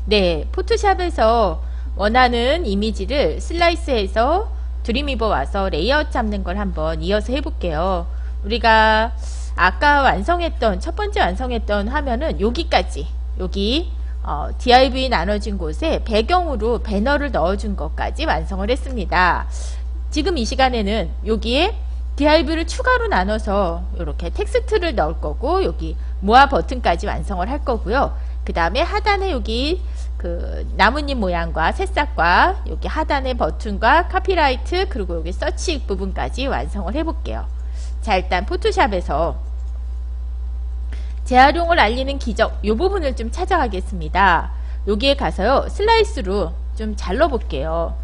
네, 포토샵에서 원하는 이미지를 슬라이스해서 드림위버 와서 레이아웃 잡는 걸 한번 이어서 해볼게요. 우리가 아까 완성했던 첫 번째 완성했던 화면은 여기까지, 여기 div 나눠진 곳에 배경으로 배너를 넣어준 것까지 완성을 했습니다. 지금 이 시간에는 여기에 div를 추가로 나눠서 이렇게 텍스트를 넣을 거고, 여기 모아 버튼까지 완성을 할 거고요. 그 다음에 하단에 여기 그 나뭇잎 모양과 새싹과 여기 하단의 버튼과 카피라이트, 그리고 여기 서치 부분까지 완성을 해 볼게요. 자, 일단 포토샵에서 재활용을 알리는 기적 이 부분을 좀 찾아가겠습니다. 여기에 가서요, 슬라이스로 좀 잘라 볼게요.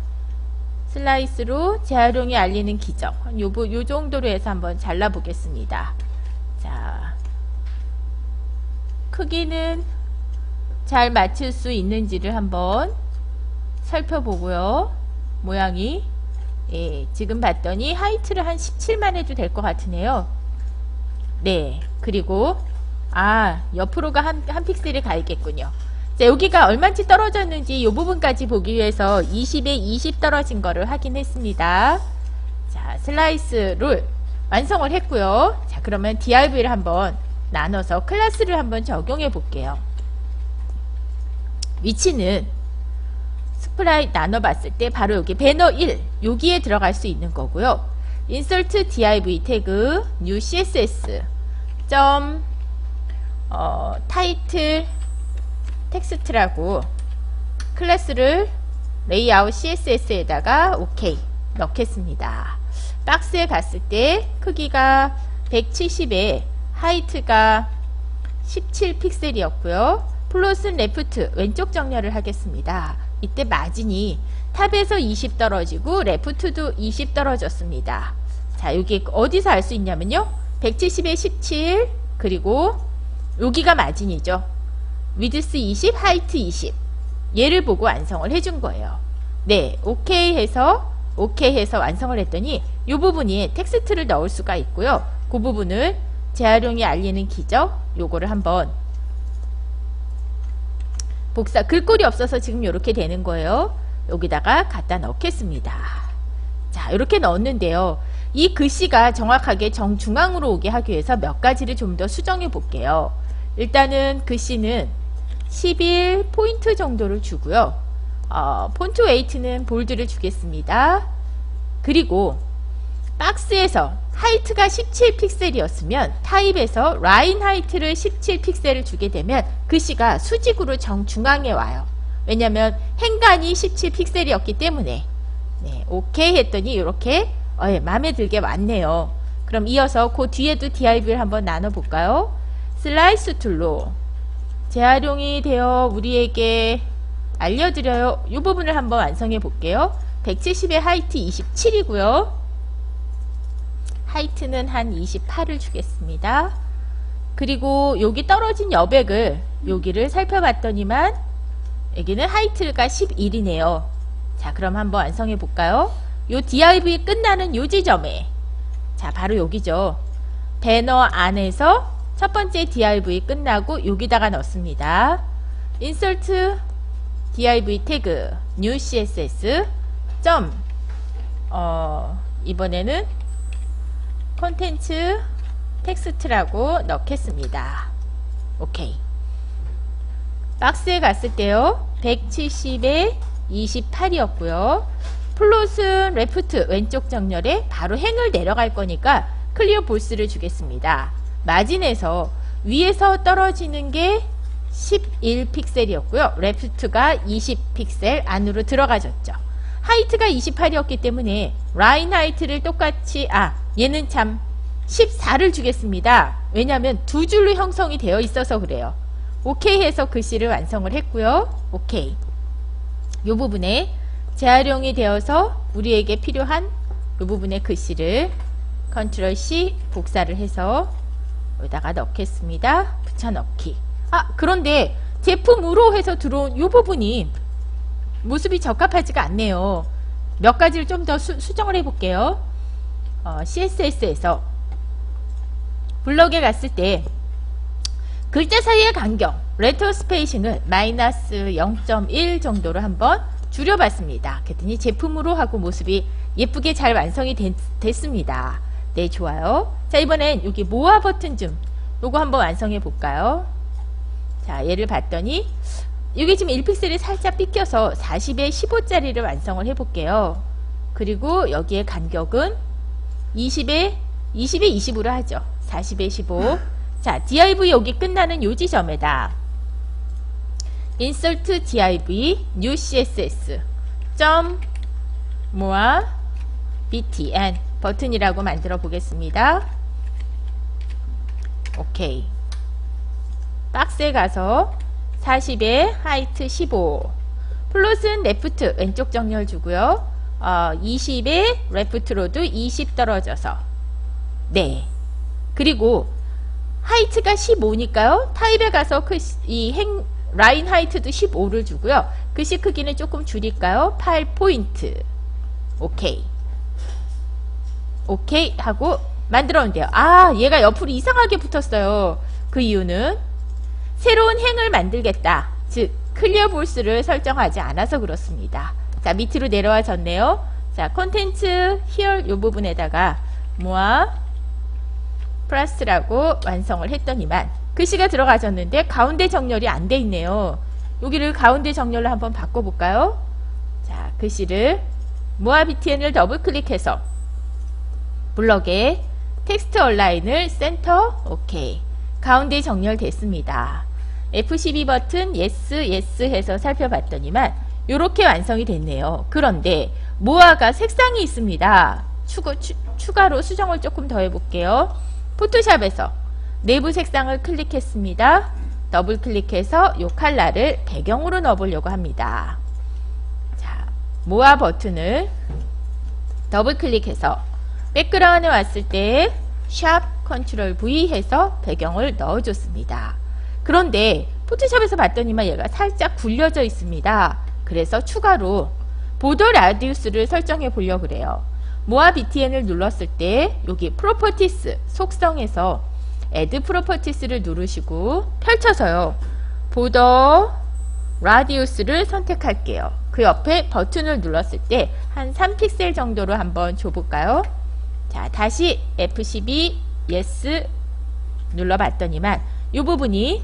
슬라이스로 재활용이 알리는 기적 요 정도로 해서 한번 잘라 보겠습니다. 자, 크기는 잘 맞출 수 있는지를 한번 살펴보고요. 모양이, 예, 지금 봤더니 하이트를 한 17만 해도 될 것 같으네요. 네, 그리고 옆으로가 한 픽셀이 가 있겠군요. 자, 여기가 얼마인지 떨어졌는지 이 부분까지 보기 위해서 20에 20 떨어진 거를 확인했습니다. 자, 슬라이스를 완성을 했고요. 자, 그러면 div를 한번 나눠서 클래스를 한번 적용해 볼게요. 위치는 스프라이트 나눠봤을 때 바로 여기 배너 1 여기에 들어갈 수 있는 거고요. insert div 태그 new css 점 타이틀 텍스트라고 클래스를 레이아웃 css에다가 OK 넣겠습니다. 박스에 갔을 때 크기가 170에 하이트가 17픽셀이었고요. 플롯은 레프트 왼쪽 정렬을 하겠습니다. 이때 마진이 탑에서 20 떨어지고 레프트도 20 떨어졌습니다. 자, 여기 어디서 알 수 있냐면요, 170에 17, 그리고 여기가 마진이죠. 위드스 20, 하이트 20. 얘를 보고 완성을 해준 거예요. 네, 오케이 해서 완성을 했더니 이 부분이 텍스트를 넣을 수가 있고요. 그 부분을 재활용이 알리는 기적 요거를 한번 글꼴이 없어서 지금 이렇게 되는 거예요. 여기다가 갖다 넣겠습니다. 자, 이렇게 넣었는데요. 이 글씨가 정확하게 정중앙으로 오게 하기 위해서 몇 가지를 좀 더 수정해 볼게요. 일단은 글씨는 11 포인트 정도를 주고요. 폰트 웨이트는 볼드를 주겠습니다. 그리고 박스에서 하이트가 17픽셀이었으면 타입에서 라인 하이트를 17픽셀을 주게 되면 글씨가 수직으로 정중앙에 와요. 왜냐면 행간이 17픽셀이었기 때문에. 네, 오케이 했더니 이렇게 마음에 들게 왔네요. 그럼 이어서 그 뒤에도 div를 한번 나눠 볼까요? 슬라이스 툴로 재활용이 되어 우리에게 알려드려요. 이 부분을 한번 완성해 볼게요. 170에 하이트 27이고요. 하이트는 한 28을 주겠습니다. 그리고 여기 떨어진 여백을 여기를 살펴봤더니만 여기는 하이트가 11이네요. 자, 그럼 한번 완성해 볼까요? 요 div 끝나는 요 지점에, 자, 바로 여기죠. 배너 안에서 첫 번째 div 끝나고 여기다가 넣습니다. insert div 태그 new css 점 이번에는 콘텐츠 텍스트라고 넣겠습니다. 오케이. 박스에 갔을 때요, 170에 28이었고요. 플롯은 레프트 왼쪽 정렬에 바로 행을 내려갈 거니까 클리어 볼스를 주겠습니다. 마진에서 위에서 떨어지는 게 11픽셀이었고요. 레프트가 20픽셀 안으로 들어가졌죠. 하이트가 28이었기 때문에 라인 하이트를 똑같이 얘는 참 14를 주겠습니다. 왜냐하면 두 줄로 형성이 되어 있어서 그래요. 오케이 해서 글씨를 완성을 했고요. 오케이. 이 부분에 재활용이 되어서 우리에게 필요한 이 부분의 글씨를 컨트롤 C 복사를 해서 여기다가 넣겠습니다. 붙여넣기. 그런데 제품으로 해서 들어온 이 부분이 모습이 적합하지가 않네요. 몇 가지를 좀 더 수정을 해볼게요. CSS에서 블럭에 갔을 때 글자 사이의 간격 레터 스페이싱을 마이너스 0.1 정도로 한번 줄여봤습니다. 그랬더니 제품으로 하고 모습이 예쁘게 잘 완성이 됐습니다. 네, 좋아요. 자, 이번엔 여기 모아 버튼 좀 요거 한번 완성해 볼까요? 자, 얘를 봤더니 이게 지금 1픽셀이 살짝 삐껴서 40에 15짜리를 완성을 해 볼게요. 그리고 여기에 간격은 20에 20으로 하죠. 40에 15. 자, div 여기 끝나는 요 지점에다 insert div new css moa btn 버튼이라고 만들어 보겠습니다. 오케이. 박스에 가서 40에 하이트 15 플롯은 레프트 왼쪽 정렬 주고요. 20에 레프트로도 20 떨어져서 네. 그리고 하이트가 15니까요. 타입에 가서 라인 하이트도 15를 주고요. 글씨 크기는 조금 줄일까요? 8포인트. 오케이. 오케이 하고 만들었는데요. 아, 얘가 옆으로 이상하게 붙었어요. 그 이유는 새로운 행을 만들겠다. 즉 클리어 볼스를 설정하지 않아서 그렇습니다. 자, 밑으로 내려와졌네요. 자, 콘텐츠 here 요 부분에다가 모아 플러스라고 완성을 했더니만 글씨가 들어가졌는데 가운데 정렬이 안 돼 있네요. 여기를 가운데 정렬로 한번 바꿔볼까요? 자, 글씨를 모아 btn을 더블 클릭해서 블럭에 텍스트 얼라인을 센터. 오케이. 가운데 정렬됐습니다. F12 버튼 yes 해서 살펴봤더니만 이렇게 완성이 됐네요. 그런데 모아가 색상이 있습니다. 추가로 수정을 조금 더 해볼게요. 포토샵에서 내부 색상을 클릭했습니다. 더블 클릭해서 이 컬러를 배경으로 넣어보려고 합니다. 자, 모아 버튼을 더블 클릭해서 백그라운드에 왔을 때 샵 컨트롤 V 해서 배경을 넣어줬습니다. 그런데 포토샵에서 봤더니만 얘가 살짝 굴려져 있습니다. 그래서 추가로 보더 라디우스를 설정해 보려고 그래요. 모아 btn을 눌렀을 때 여기 프로퍼티스 속성에서 add 프로퍼티스를 누르시고 펼쳐서요. 보더 라디우스를 선택할게요. 그 옆에 버튼을 눌렀을 때 한 3픽셀 정도로 한번 줘볼까요? 자, 다시 F12 yes 눌러봤더니만 이 부분이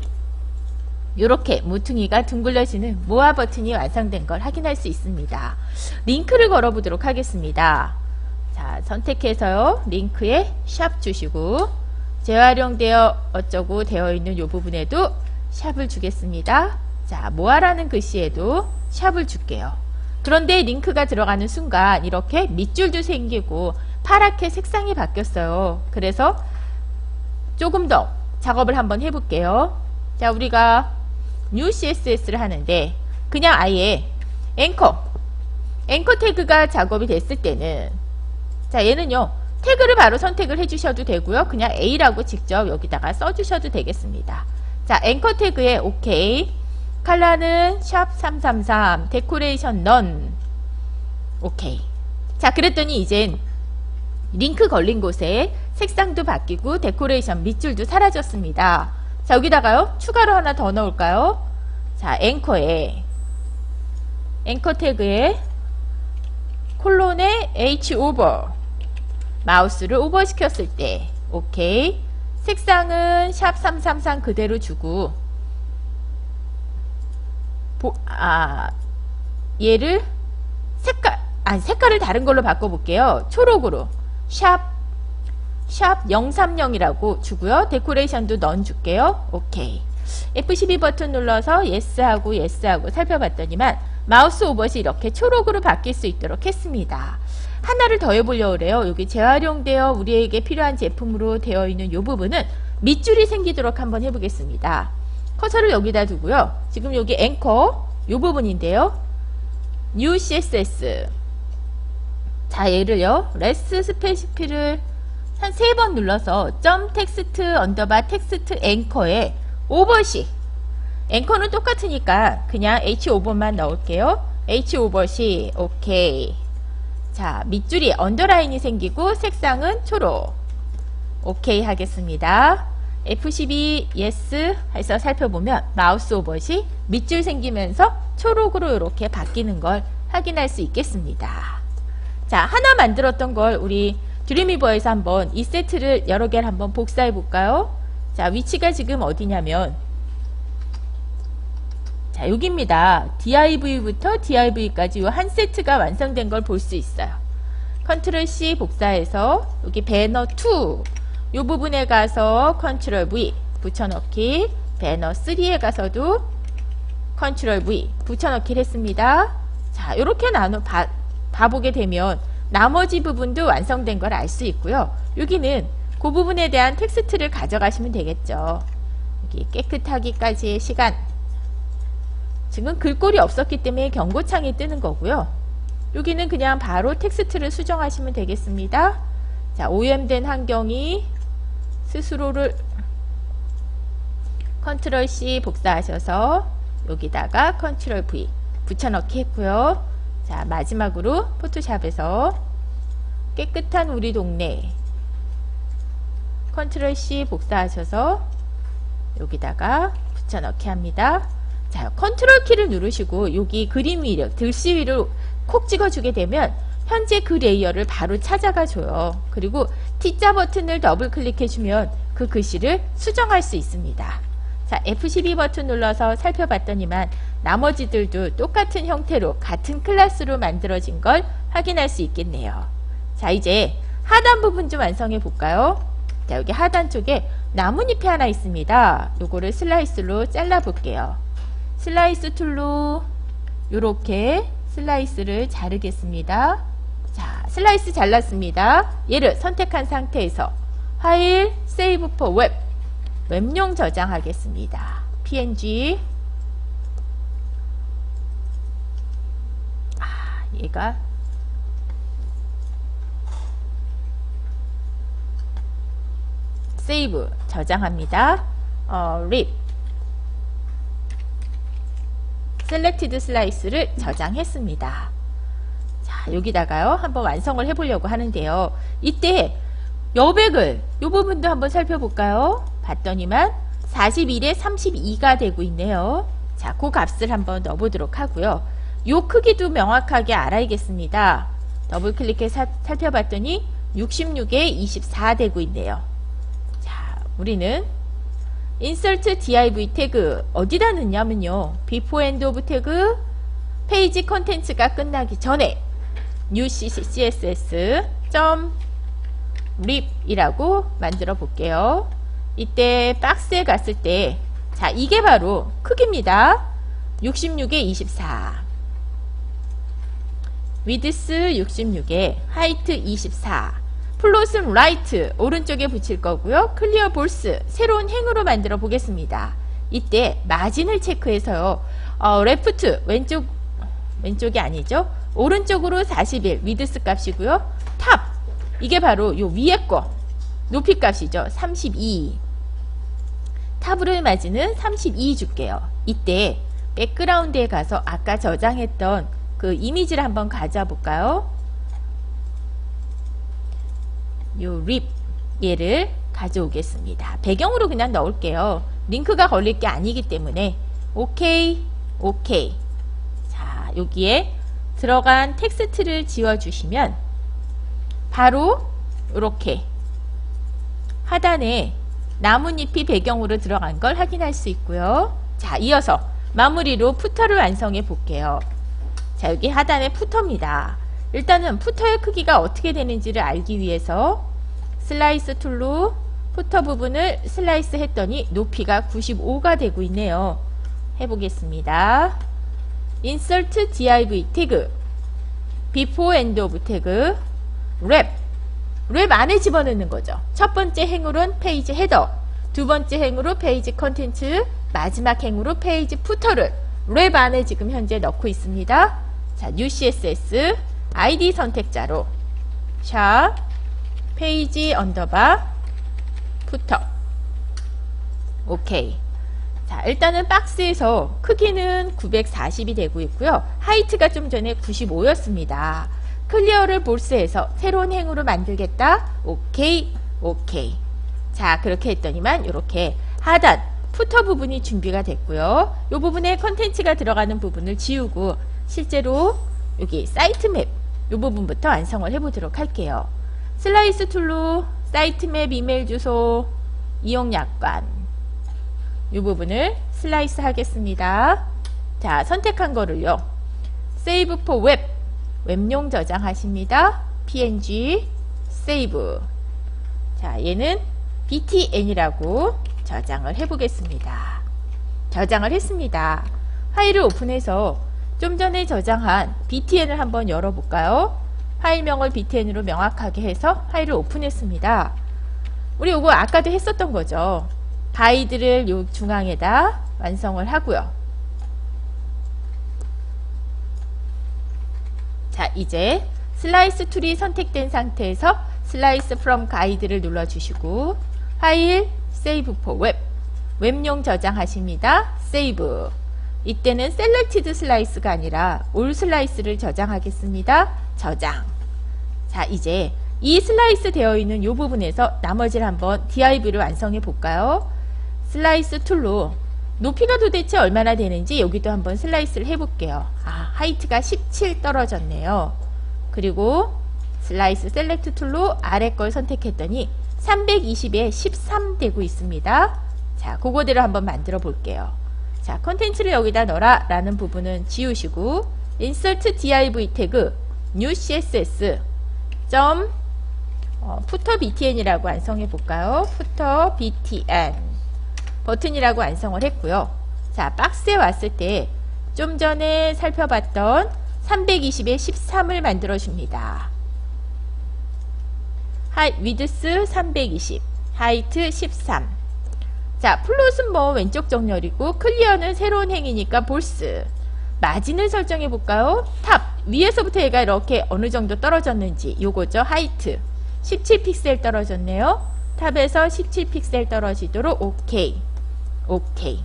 이렇게 모퉁이가 둥글려지는 모아 버튼이 완성된 걸 확인할 수 있습니다. 링크를 걸어보도록 하겠습니다. 자, 선택해서요. 링크에 샵 주시고 재활용되어 어쩌고 되어 있는 이 부분에도 샵을 주겠습니다. 자, 모아라는 글씨에도 샵을 줄게요. 그런데 링크가 들어가는 순간 이렇게 밑줄도 생기고 파랗게 색상이 바뀌었어요. 그래서 조금 더 작업을 한번 해볼게요. 자, 우리가 new css를 하는데 그냥 아예 앵커 태그가 작업이 됐을 때는 자, 얘는요 태그를 바로 선택을 해주셔도 되고요. 그냥 A라고 직접 여기다가 써주셔도 되겠습니다. 자, 앵커 태그에 OK. 컬러는 샵333 데코레이션 넌. OK. 자, 그랬더니 이젠 링크 걸린 곳에 색상도 바뀌고 데코레이션 밑줄도 사라졌습니다. 자, 여기다가요 추가로 하나 더 넣을까요? 자, 앵커 태그에 콜론에 H 오버 마우스를 오버 시켰을 때 OK. 색상은 샵333 그대로 주고 얘를 색깔을 다른 걸로 바꿔볼게요. 초록으로 샵 030이라고 주고요. 데코레이션도 넌 줄게요. 오케이. F12 버튼 눌러서 yes하고 살펴봤더니만 마우스 오버시 이렇게 초록으로 바뀔 수 있도록 했습니다. 하나를 더 해보려고 그래요. 여기 재활용되어 우리에게 필요한 제품으로 되어 있는 이 부분은 밑줄이 생기도록 한번 해보겠습니다. 커서를 여기다 두고요. 지금 여기 앵커 이 부분인데요. new css. 자, 얘를요 레스 스페시피를 한 3번 눌러서 점 텍스트 언더바 텍스트 앵커에 오버시. 앵커는 똑같으니까 그냥 h 오버만 넣을게요. h 오버시. 오케이. 자, 밑줄이 언더라인이 생기고 색상은 초록. 오케이 하겠습니다. F12 yes 해서 살펴보면 마우스 오버시 밑줄 생기면서 초록으로 이렇게 바뀌는 걸 확인할 수 있겠습니다. 자, 하나 만들었던 걸 우리 드림위버에서 한번 이 세트를 여러 개를 한번 복사해 볼까요? 자, 위치가 지금 어디냐면 자, 여기입니다. DIV부터 DIV까지 이 한 세트가 완성된 걸 볼 수 있어요. 컨트롤 C 복사해서 여기 배너 2 이 부분에 가서 컨트롤 V 붙여넣기, 배너 3에 가서도 컨트롤 V 붙여넣기를 했습니다. 자, 이렇게 봐보게 되면 나머지 부분도 완성된 걸 알 수 있고요. 여기는 그 부분에 대한 텍스트를 가져가시면 되겠죠. 여기 깨끗하기까지의 시간. 지금 글꼴이 없었기 때문에 경고창이 뜨는 거고요. 여기는 그냥 바로 텍스트를 수정하시면 되겠습니다. 자, 오염된 환경이 스스로를 컨트롤 C 복사하셔서 여기다가 컨트롤 V 붙여넣기 했고요. 자, 마지막으로 포토샵에서 깨끗한 우리 동네 컨트롤 C 복사하셔서 여기다가 붙여넣기 합니다. 자, 컨트롤 키를 누르시고 여기 그림 위를 글씨 위를 콕 찍어주게 되면 현재 그 레이어를 바로 찾아가 줘요. 그리고 T자 버튼을 더블 클릭해주면 그 글씨를 수정할 수 있습니다. 자, F12 버튼 눌러서 살펴봤더니만 나머지들도 똑같은 형태로 같은 클래스로 만들어진 걸 확인할 수 있겠네요. 자, 이제 하단 부분 좀 완성해 볼까요? 자, 여기 하단 쪽에 나뭇잎이 하나 있습니다. 요거를 슬라이스로 잘라 볼게요. 슬라이스 툴로 요렇게 슬라이스를 자르겠습니다. 자, 슬라이스 잘랐습니다. 얘를 선택한 상태에서 파일, 세이브 포 웹, 웹용 저장하겠습니다. png. 얘가 세이브 저장합니다. 립 셀렉티드 슬라이스를 저장했습니다. 자, 여기다가요 한번 완성을 해보려고 하는데요. 이때 여백을 이 부분도 한번 살펴볼까요? 봤더니만 41에 32가 되고 있네요. 자, 그 값을 한번 넣어보도록 하고요. 요 크기도 명확하게 알아야겠습니다. 더블 클릭해서 살펴봤더니 66에 24 되고 있네요. 자, 우리는 insert div 태그 어디다 넣냐면요. before end of 태그 페이지 컨텐츠가 끝나기 전에 new css 립이라고 만들어 볼게요. 이때 박스에 갔을 때 자, 이게 바로 크기입니다. 66에 24 width 66에 height 24 플롯은 right 오른쪽에 붙일 거고요. 클리어 볼스 새로운 행으로 만들어 보겠습니다. 이때 마진을 체크해서요. 레프트 왼쪽이 아니죠. 오른쪽으로 41 위드스 값이고요. 탑 이게 바로 요 위에 거 높이 값이죠. 32 탑으로의 마진은 32 줄게요. 이때 백그라운드에 가서 아까 저장했던 그 이미지를 한번 가져볼까요? 요 립 얘를 가져오겠습니다. 배경으로 그냥 넣을게요. 링크가 걸릴 게 아니기 때문에 오케이 오케이. 자, 여기에 들어간 텍스트를 지워주시면 바로 이렇게 하단에 나뭇잎이 배경으로 들어간 걸 확인할 수 있고요. 자, 이어서 마무리로 푸터를 완성해 볼게요. 자, 여기 하단에 푸터입니다. 일단은 푸터의 크기가 어떻게 되는지를 알기 위해서 슬라이스 툴로 푸터 부분을 슬라이스 했더니 높이가 95가 되고 있네요. 해보겠습니다. insert div 태그 before end of 태그 랩 안에 집어넣는 거죠. 첫 번째 행으로는 페이지 헤더, 두 번째 행으로 페이지 컨텐츠, 마지막 행으로 페이지 푸터를 랩 안에 지금 현재 넣고 있습니다. 자, new css id 선택자로 샵 페이지 언더바 푸터 오케이. 자, 일단은 박스에서 크기는 940이 되고 있고요. 하이트가 좀 전에 95였습니다. 클리어를 볼스해서 새로운 행으로 만들겠다. 오케이 오케이. 자, 그렇게 했더니만 이렇게 하단 푸터 부분이 준비가 됐고요. 이 부분에 컨텐츠가 들어가는 부분을 지우고 실제로 여기 사이트 맵 이 부분부터 완성을 해보도록 할게요. 슬라이스 툴로 사이트 맵 이메일 주소 이용 약관 이 부분을 슬라이스 하겠습니다. 자, 선택한 거를요. 세이브 포 웹 웹용 저장하십니다. png 세이브. 자, 얘는 btn이라고 저장을 해보겠습니다. 저장을 했습니다. 파일을 오픈해서 좀 전에 저장한 btn을 한번 열어볼까요? 파일명을 btn으로 명확하게 해서 파일을 오픈했습니다. 우리 이거 아까도 했었던 거죠. 가이드를 요 중앙에다 완성을 하고요. 자, 이제 슬라이스 툴이 선택된 상태에서 슬라이스 프롬 가이드를 눌러주시고 파일 세이브 포 웹 웹용 저장하십니다. 세이브. 이때는 셀렉티드 슬라이스가 아니라 올 슬라이스를 저장하겠습니다. 저장. 자, 이제 이 슬라이스 되어 있는 이 부분에서 나머지를 한번 DIV를 완성해 볼까요? 슬라이스 툴로 높이가 도대체 얼마나 되는지 여기도 한번 슬라이스를 해볼게요. 아, 하이트가 17 떨어졌네요. 그리고 슬라이스 셀렉트 툴로 아래 걸 선택했더니 320에 13 되고 있습니다. 자, 그거대로 한번 만들어 볼게요. 자, 컨텐츠를 여기다 넣어라 라는 부분은 지우시고 insert div 태그 new css 점 footer btn이라고 완성해 볼까요? footer btn 버튼이라고 완성을 했고요. 자, 박스에 왔을 때 좀 전에 살펴봤던 320에 13을 만들어 줍니다. width 320, height 13. 자, 플롯은 뭐 왼쪽 정렬이고 클리어는 새로운 행이니까 볼스. 마진을 설정해 볼까요? 탑 위에서부터 얘가 이렇게 어느 정도 떨어졌는지 요거죠. 하이트 17픽셀 떨어졌네요. 탑에서 17픽셀 떨어지도록 오케이. 오케이.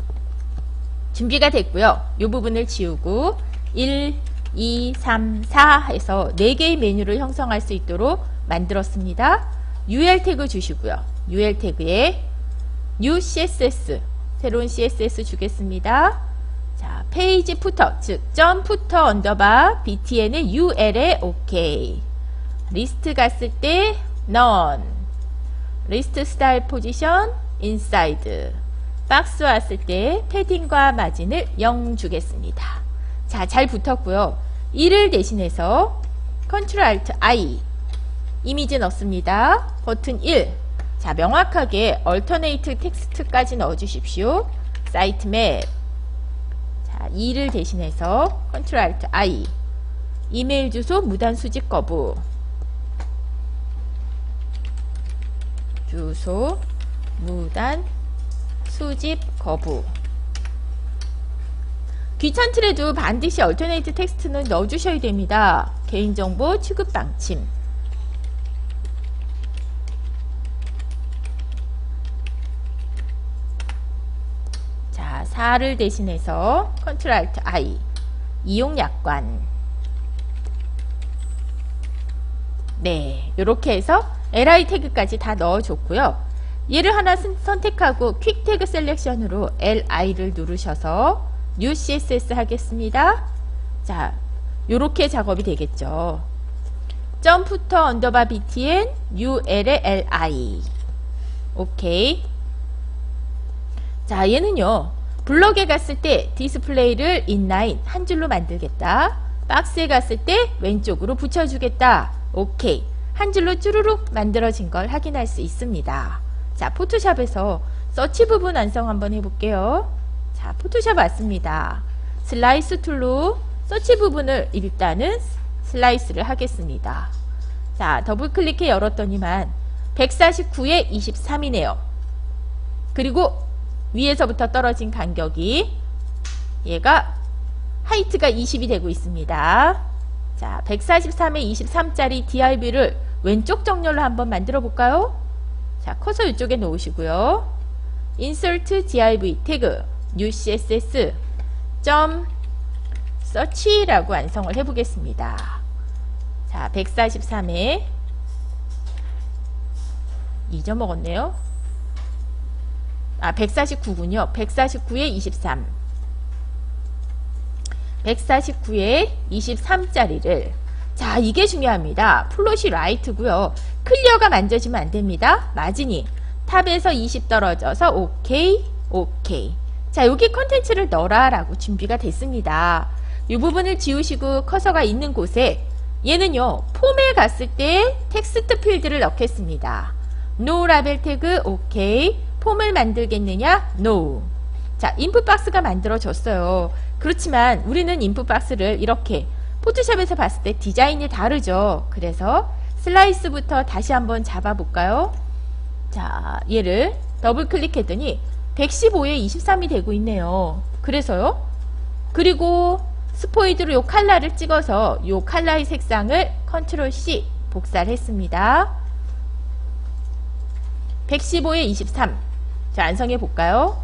준비가 됐고요. 요 부분을 지우고 1, 2, 3, 4 해서 4개의 메뉴를 형성할 수 있도록 만들었습니다. UL 태그 주시고요. UL 태그에 New CSS 새로운 CSS 주겠습니다. 자, 페이지 푸터 즉 점 푸터 언더바 btn의 UL에 오케이. 리스트 갔을 때 none. 리스트 스타일 포지션 inside. 박스 왔을 때 패딩과 마진을 0 주겠습니다. 자, 잘 붙었고요. 1을 대신해서 Ctrl Alt I 이미지 넣습니다. 버튼 1. 자, 명확하게 Alternate 텍스트까지 넣어주십시오. 사이트 맵. 자, 2를 대신해서 Ctrl Alt I. 이메일 주소 무단 수집 거부. 주소 무단 수집 거부. 귀찮더라도 반드시 Alternate 텍스트는 넣어주셔야 됩니다. 개인정보 취급 방침. 자, 4를 대신해서 Ctrl Alt I. 이용 약관. 네, 이렇게 해서 li 태그까지 다 넣어줬고요. 얘를 하나 선택하고 퀵 태그 셀렉션으로 li를 누르셔서 new css 하겠습니다. 자, 요렇게 작업이 되겠죠. 점프터 언더바 btn ul의 li. 오케이. 자, 얘는요. 블럭에 갔을 때 디스플레이를 인라인 한 줄로 만들겠다. 박스에 갔을 때 왼쪽으로 붙여주겠다. 오케이. 한 줄로 쭈루룩 만들어진 걸 확인할 수 있습니다. 자, 포토샵에서 서치 부분 완성 한번 해볼게요. 자, 포토샵 왔습니다. 슬라이스 툴로 서치 부분을 일단은 슬라이스를 하겠습니다. 자, 더블 클릭해 열었더니만 149에 23이네요. 그리고 위에서부터 떨어진 간격이 얘가 하이트가 20이 되고 있습니다. 자, 143에 23짜리 DIV를 왼쪽 정렬로 한번 만들어 볼까요? 자, 커서 이쪽에 놓으시고요. insert div 태그 new css 점 search라고 완성을 해보겠습니다. 자, 143에 잊어먹었네요. 149군요. 149에 23. 149에 23짜리를 자, 이게 중요합니다. 플롯이 라이트고요. 클리어가 만져지면 안 됩니다. 마진이 탑에서 20 떨어져서 오케이, 오케이. 자, 여기 컨텐츠를 넣어라 라고 준비가 됐습니다. 이 부분을 지우시고 커서가 있는 곳에 얘는요, 폼에 갔을 때 텍스트 필드를 넣겠습니다. No 라벨 태그, 오케이. 폼을 만들겠느냐? No. 자, 인풋 박스가 만들어졌어요. 그렇지만 우리는 인풋 박스를 이렇게 포토샵에서 봤을 때 디자인이 다르죠. 그래서 슬라이스부터 다시 한번 잡아볼까요? 자, 얘를 더블 클릭했더니 115에 23이 되고 있네요. 그래서요. 그리고 스포이드로 요 칼라를 찍어서 요 칼라의 색상을 컨트롤 C 복사를 했습니다. 115에 23. 자, 완성해 볼까요?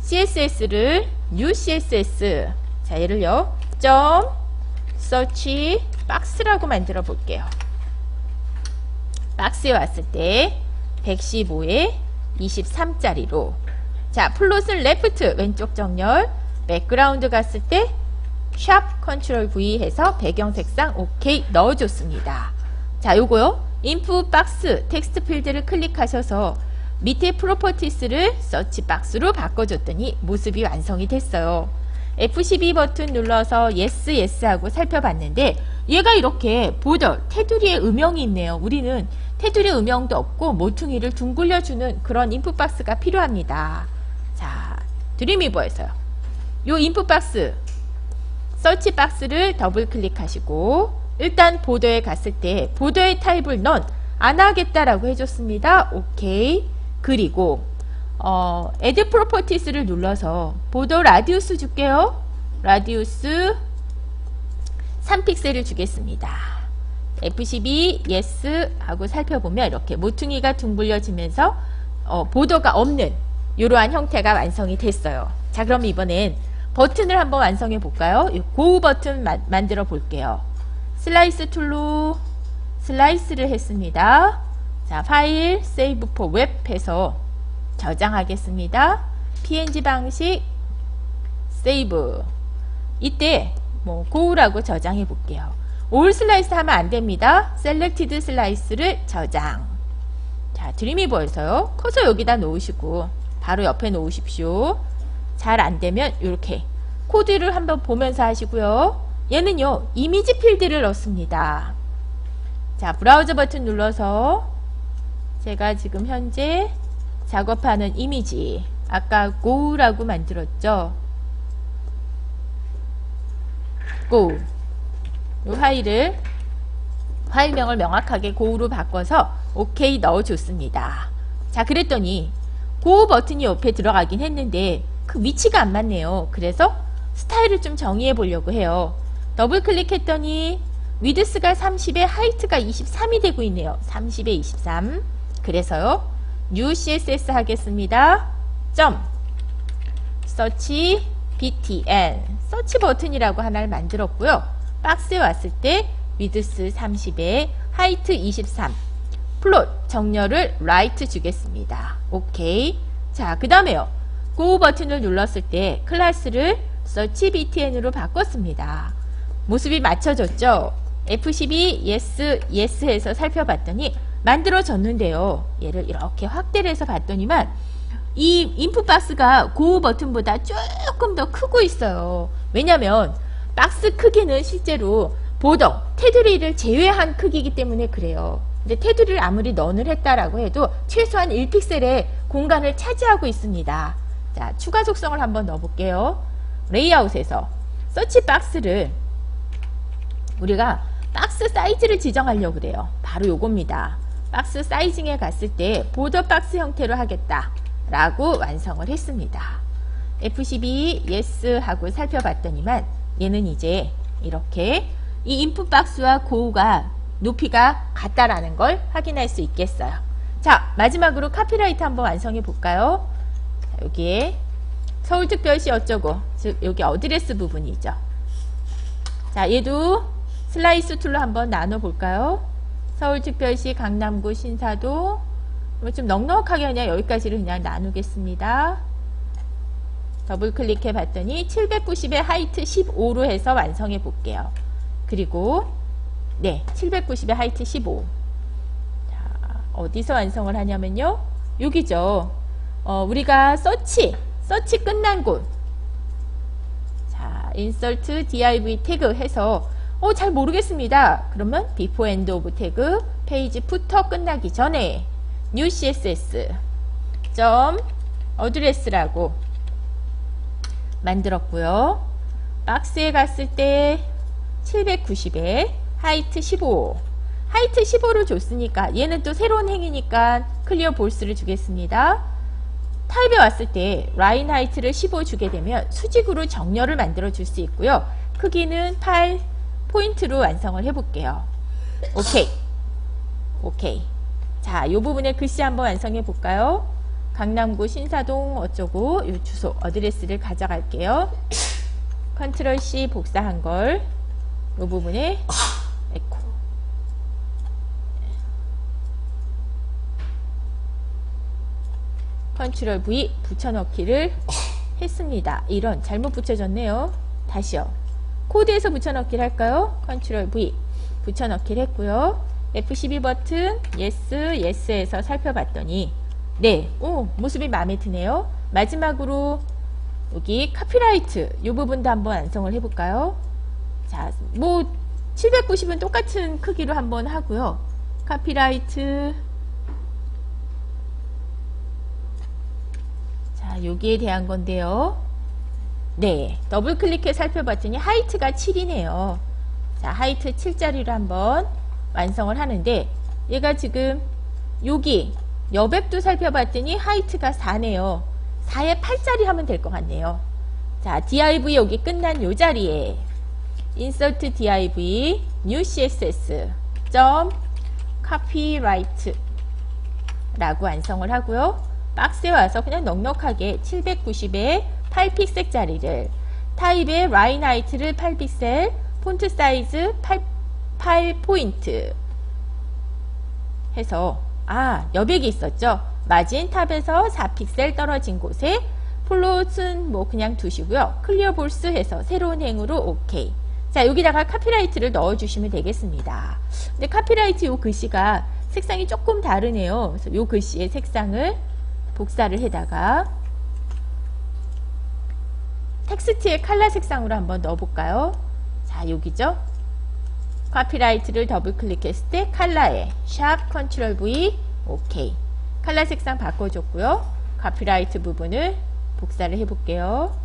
CSS를 New CSS. 자, 얘를요. 점 서치 박스라고 만들어 볼게요. 박스에 왔을 때 115에 23짜리로 자, 플롯은 레프트 왼쪽 정렬, 백그라운드 갔을 때 샵 컨트롤 V 해서 배경 색상 오케이 넣어줬습니다. 자, 요거요. 인풋 박스 텍스트 필드를 클릭하셔서 밑에 프로퍼티스를 서치 박스로 바꿔줬더니 모습이 완성이 됐어요. F12 버튼 눌러서 yes yes 하고 살펴봤는데 얘가 이렇게 보더 테두리에 음영이 있네요. 우리는 테두리에 음영도 없고 모퉁이를 둥글려주는 그런 인풋 박스가 필요합니다. 자, 드림위버에서요. 요 인풋 박스 서치 박스를 더블 클릭하시고 일단 보더에 갔을 때 보더의 타입을 넌 안 하겠다라고 해줬습니다. 오케이. 그리고 add properties를 눌러서 보더 라디우스 줄게요. 라디우스 3픽셀을 주겠습니다. F12 yes 하고 살펴보면 이렇게 모퉁이가 둥글려지면서 보더가 없는 이러한 형태가 완성이 됐어요. 자, 그럼 이번엔 버튼을 한번 완성해 볼까요? 고 버튼 만들어 볼게요. 슬라이스 툴로 슬라이스를 했습니다. 자, 파일 세이브 포 웹 해서 저장하겠습니다. png 방식 세이브. 이때 고우라고 저장해 볼게요. 올 슬라이스 하면 안 됩니다. 셀렉티드 슬라이스를 저장. 자, 드림위버에서요. 커서 여기다 놓으시고 바로 옆에 놓으십시오. 잘 안 되면 이렇게 코드를 한번 보면서 하시고요. 얘는요, 이미지 필드를 넣습니다. 자, 브라우저 버튼 눌러서 제가 지금 현재 작업하는 이미지 아까 go라고 만들었죠. go. 이 파일명을 명확하게 go로 바꿔서 OK 넣어줬습니다. 자, 그랬더니 go 버튼이 옆에 들어가긴 했는데 그 위치가 안 맞네요. 그래서 스타일을 좀 정의해 보려고 해요. 더블 클릭했더니 위드스가 30에 하이트가 23이 되고 있네요. 30에 23. 그래서요. New CSS 하겠습니다. 점 서치 btn 서치 버튼이라고 하나를 만들었고요. 박스에 왔을 때 위드스 30에 하이트 23 플롯 정렬을 라이트 주겠습니다. 오케이. 자, 그 다음에요. 고 버튼을 눌렀을 때 클래스를 서치 btn으로 바꿨습니다. 모습이 맞춰졌죠? F12 yes yes 해서 살펴봤더니 만들어졌는데요. 얘를 이렇게 확대를 해서 봤더니만 이 인풋 박스가 고 버튼보다 조금 더 크고 있어요. 왜냐면 박스 크기는 실제로 보더 테두리를 제외한 크기이기 때문에 그래요. 근데 테두리를 아무리 넌을 했다라고 해도 최소한 1픽셀의 공간을 차지하고 있습니다. 자, 추가 속성을 한번 넣어볼게요. 레이아웃에서 서치 박스를 우리가 박스 사이즈를 지정하려고 그래요. 바로 요겁니다. 박스 사이징에 갔을 때 보더 박스 형태로 하겠다 라고 완성을 했습니다. F12 yes 하고 살펴봤더니만 얘는 이제 이렇게 이 인풋 박스와 고우가 높이가 같다라는 걸 확인할 수 있겠어요. 자, 마지막으로 카피라이트 한번 완성해 볼까요? 자, 여기에 서울특별시 어쩌고, 즉 여기 어드레스 부분이죠. 자, 얘도 슬라이스 툴로 한번 나눠 볼까요? 서울특별시 강남구 신사도 좀 넉넉하게 그냥 여기까지를 그냥 나누겠습니다. 더블 클릭해 봤더니 790에 하이트 15로 해서 완성해 볼게요. 그리고 네, 790에 하이트 15. 자, 어디서 완성을 하냐면요. 여기죠. 우리가 서치 끝난 곳. 자, insert div 태그 해서 잘 모르겠습니다. 그러면 before end of 태그 페이지 부터 끝나기 전에 new css 점 어드레스라고 만들었고요. 박스에 갔을 때 790에 하이트 15. 하이트 15를 줬으니까 얘는 또 새로운 행이니까 클리어 볼스를 주겠습니다. 타입에 왔을 때 라인 하이트를 15 주게 되면 수직으로 정렬을 만들어 줄 수 있고요. 크기는 8 포인트로 완성을 해 볼게요. 오케이. 자, 요 부분에 글씨 한번 완성해 볼까요? 강남구 신사동 어쩌고 요 주소 어드레스를 가져갈게요. 컨트롤 C 복사한 걸 요 부분에 에코 컨트롤 V 붙여넣기를 했습니다. 이런 잘못 붙여졌네요. 다시요. 코드에서 붙여넣기를 할까요? 컨트롤 V 붙여넣기를 했고요. F12 버튼 예스에서 살펴봤더니 네, 모습이 마음에 드네요. 마지막으로 여기 카피라이트 이 부분도 한번 완성을 해볼까요? 자, 790은 똑같은 크기로 한번 하고요. 카피라이트 자, 여기에 대한 건데요. 네, 더블 클릭해 살펴봤더니 하이트가 7이네요. 자, 하이트 7짜리로 한번 완성을 하는데 얘가 지금 여기 여백도 살펴봤더니 하이트가 4네요. 4에 8짜리 하면 될 것 같네요. 자, div 여기 끝난 요 자리에 insert div new css 점 copyright 라고 완성을 하고요. 박스에 와서 그냥 넉넉하게 790에 8픽셀짜리를 타입의 라인 하이트를 8픽셀 폰트 사이즈 8포인트 해서 여백이 있었죠. 마진 탑에서 4픽셀 떨어진 곳에 플롯은 그냥 두시고요. 클리어 볼스 해서 새로운 행으로 오케이. 자, 여기다가 카피라이트를 넣어주시면 되겠습니다. 근데 카피라이트 요 글씨가 색상이 조금 다르네요. 그래서 요 글씨의 색상을 복사를 해다가 텍스트의 컬러 색상으로 한번 넣어볼까요? 자, 여기죠. 카피라이트를 더블 클릭했을 때 컬러에 샵 컨트롤 V 오케이. 컬러 색상 바꿔줬고요. 카피라이트 부분을 복사를 해볼게요.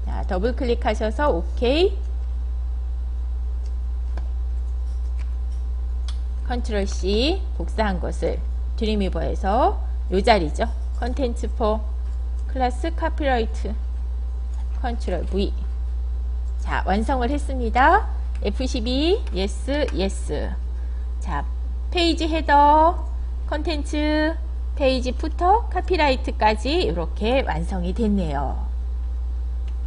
자, 더블 클릭하셔서 오케이. 컨트롤 C 복사한 것을 드림위버에서 요 자리죠. 컨텐츠 포 클래스 카피라이트 컨트롤 V. 자, 완성을 했습니다. F12 예스. 자, 페이지 헤더 컨텐츠 페이지 푸터 카피라이트까지 이렇게 완성이 됐네요.